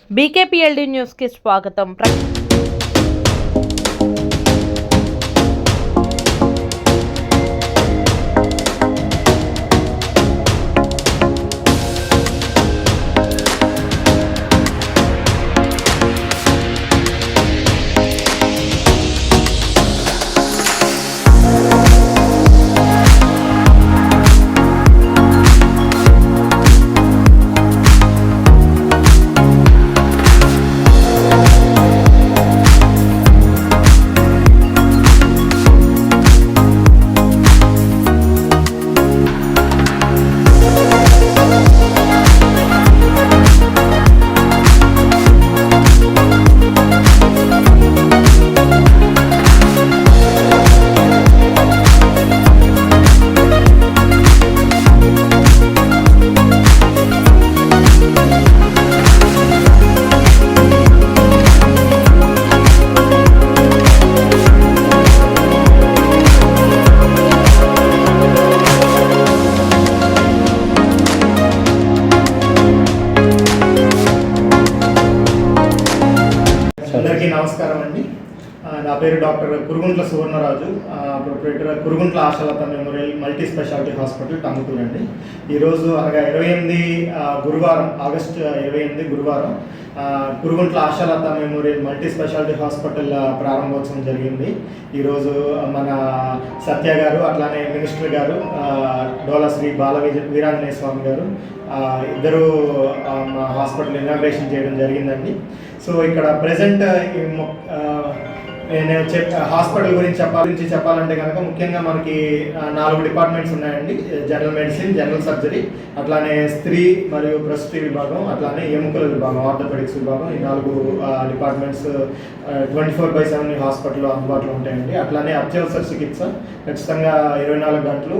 బీకేపీఎల్డీ న్యూస్కి స్వాగతం. అందరికీ నమస్కారం అండి. నా పేరు doctor Kuruguntla Suvarnaraju, proprietor Kuruguntla Ashalatha memorial multi speciality hospital Tangutur అండి. ఈరోజు అనగా 28 గురువారం, ఆగస్టు 28 గురువారం Kuruguntla Ashalatha memorial multi speciality hospital ప్రారంభోత్సవం జరిగింది. ఈరోజు మన సత్య గారు, అట్లానే మినిస్టర్ గారు డోలా శ్రీ బాల వీరాంజనేయ స్వామి గారు ఇద్దరు మా హాస్పిటల్ ఇనాగ్రేషన్ చేయడం జరిగిందండి. సో ఇక్కడ ప్రజెంట్ నేను హాస్పిటల్ గురించి చెప్పాలంటే కనుక ముఖ్యంగా మనకి 4 డిపార్ట్మెంట్స్ ఉన్నాయండి. జనరల్ మెడిసిన్, జనరల్ సర్జరీ, అట్లానే స్త్రీ మరియు ప్రసూతి విభాగం, అట్లానే ఎముకల విభాగం, ఆర్థోపెడిక్స్ విభాగం. ఈ 4 డిపార్ట్మెంట్స్ 24/7 హాస్పిటల్లో అందుబాటులో ఉంటాయండి. అట్లానే అత్యవసర చికిత్స ఖచ్చితంగా 24 గంటలు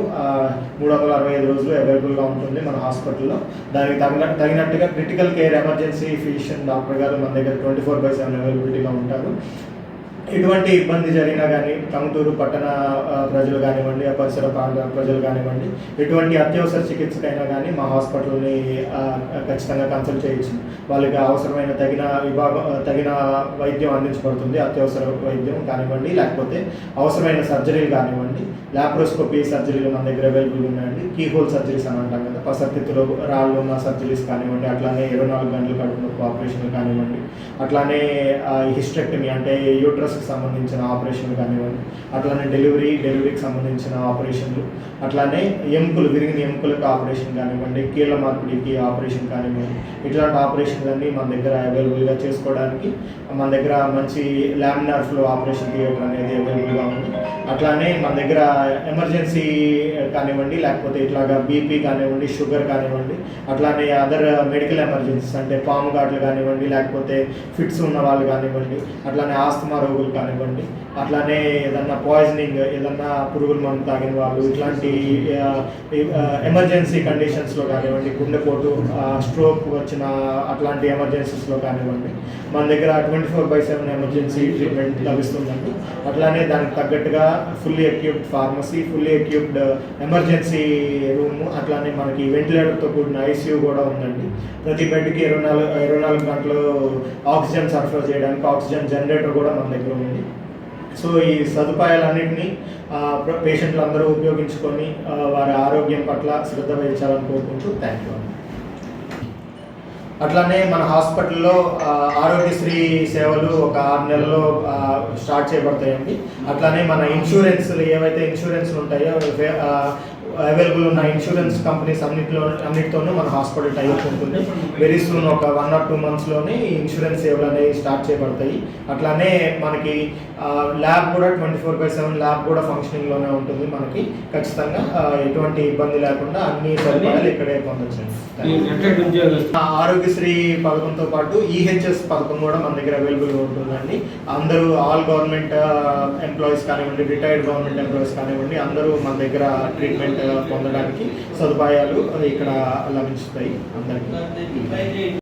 365 రోజులు అవైలబుల్గా ఉంటుంది మన హాస్పిటల్లో. దానికి తగినట్టుగా critical care emergency physician doctor గారు మన దగ్గర 24/7 అవైలబిలిటీగా ఉంటారు. ఎటువంటి ఇబ్బంది జరిగినా కానీ టంగుటూరు పట్టణ ప్రజలు కానివ్వండి, పరిసర ప్రాంత ప్రజలు కానివ్వండి, ఎటువంటి అత్యవసర చికిత్సకైనా కానీ మా హాస్పిటల్ని ఖచ్చితంగా కన్సల్ట్ చేయొచ్చు. వాళ్ళకి అవసరమైన తగిన వైద్యం అందించబడుతుంది. అత్యవసర వైద్యం కానివ్వండి, లేకపోతే అవసరమైన సర్జరీలు కానివ్వండి, ల్యాప్రోస్కోపీ సర్జరీలు మన దగ్గర అవైలబుల్ ఉన్నాయండి. కీ హోల్ సర్జరీస్ అని అంటాం కదా, పసర్తిత్తులో రాళ్ళు ఉన్న సర్జరీస్ కానివ్వండి, అట్లానే 24 గంటలు కడుపు నొప్పి ఆపరేషన్లు కానివ్వండి, అట్లానే హిస్టెక్టమీ అంటే యూట్రస్కి సంబంధించిన ఆపరేషన్లు కానివ్వండి, అట్లానే డెలివరీకి సంబంధించిన ఆపరేషన్లు, అట్లానే విరిగిన ఎముకలకు ఆపరేషన్ కానివ్వండి, కీళ్ళ మార్పిడికి ఆపరేషన్ కానివ్వండి, ఇట్లాంటి ఆపరేషన్లన్నీ మన దగ్గర అవైలబుల్గా చేసుకోవడానికి మన దగ్గర మంచి లామినార్ ఫ్లో ఆపరేషన్ థియేటర్ అనేది అవైలబుల్గా ఉంది. అట్లానే మన దగ్గర ఎమర్జెన్సీ కానివ్వండి, లేకపోతే ఇట్లాగా బీపీ కానివ్వండి, షుగర్ కానివ్వండి, అట్లానే అదర్ మెడికల్ ఎమర్జెన్సీస్ అంటే పాము ఘాట్లు కానివ్వండి, లేకపోతే ఫిట్స్ ఉన్న వాళ్ళు కానివ్వండి, అట్లానే ఆస్తమా రోగులు కానివ్వండి, అట్లానే ఏదన్నా పాయిజనింగ్, ఏదన్నా పురుగుల మందు తాగిన వాళ్ళు, ఇట్లాంటి ఎమర్జెన్సీ కండిషన్స్లో కానివ్వండి, గుండెపోటు, స్ట్రోక్ వచ్చిన అట్లాంటి ఎమర్జెన్సీస్లో కానివ్వండి మన దగ్గర 24/7 ఎమర్జెన్సీ ట్రీట్మెంట్ లభిస్తుందండి. అట్లానే దానికి తగ్గట్టుగా fully equipped pharmacy, fully equipped emergency room, అట్లానే మనకి వెంటిలేటర్తో కూడిన ఐసీయూ కూడా ఉందండి. ప్రతి బెడ్కి 24 గంటలు ఆక్సిజన్ సరఫరా చేయడానికి ఆక్సిజన్ జనరేటర్ కూడా మన దగ్గర ఉంది. సో ఈ సదుపాయాలన్నింటినీ పేషెంట్లు అందరూ ఉపయోగించుకొని వారి ఆరోగ్యం పట్ల శ్రద్ధ వహించాలని కోరుకుంటూ థ్యాంక్ యూ. అట్లానే మన హాస్పిటల్లో ఆరోగ్యశ్రీ సేవలు ఒక 6 నెలల్లో స్టార్ట్ చేయబడతాయండి. అట్లానే మన ఇన్సూరెన్స్లు ఏవైతే ఇన్సూరెన్స్లు ఉంటాయో అవైలబుల్ ఉన్న ఇన్సూరెన్స్ కంపెనీస్ అన్నిటితోనూ మన హాస్పిటల్ టైప్ ఉంటుంది. వెరీ సూన్ ఒక 1 or 2 monthsలోనే ఈ ఇన్సూరెన్స్ సేవలు అనేవి స్టార్ట్ చేయబడతాయి. అట్లానే మనకి ల్యాబ్ కూడా 24/7 ల్యాబ్ కూడా ఫంక్షనింగ్లోనే ఉంటుంది. మనకి ఖచ్చితంగా ఎటువంటి ఇబ్బంది లేకుండా అన్ని సదుపాయాలు ఇక్కడే పొందొచ్చండి. ఆరోగ్యశ్రీ పథకంతో పాటు ఈహెచ్ఎస్ పథకం కూడా మన దగ్గర అవైలబుల్గా ఉంటుందండి. అందరూ ఆల్ గవర్నమెంట్ ఎంప్లాయీస్ కానివ్వండి, రిటైర్డ్ గవర్నమెంట్ ఎంప్లాయీస్ కానివ్వండి, అందరూ మన దగ్గర ట్రీట్మెంట్ పొందడానికి సదుపాయాలు ఇక్కడ లభిస్తాయి అందరికీ.